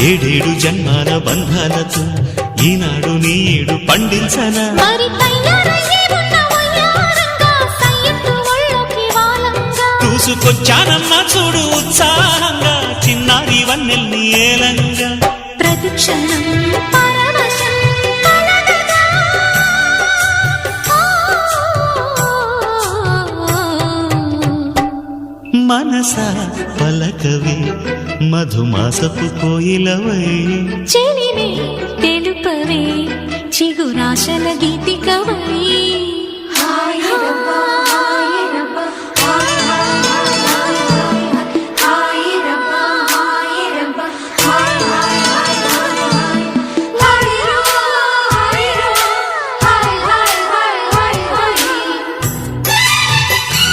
ఏడేడు జన్మాల బంధాలతో ఈనాడు నీడు పండించనా చూసుకొచ్చానమ్మా చూడు ఉత్సాహంగా చిన్నారి వన్నెల్ని ఏలంగా ప్రతిక్షణం మనసా పలకవే మధుమాసపు కోయిలవై చెలివే తెలుపవే చిగురాశల గీతికవై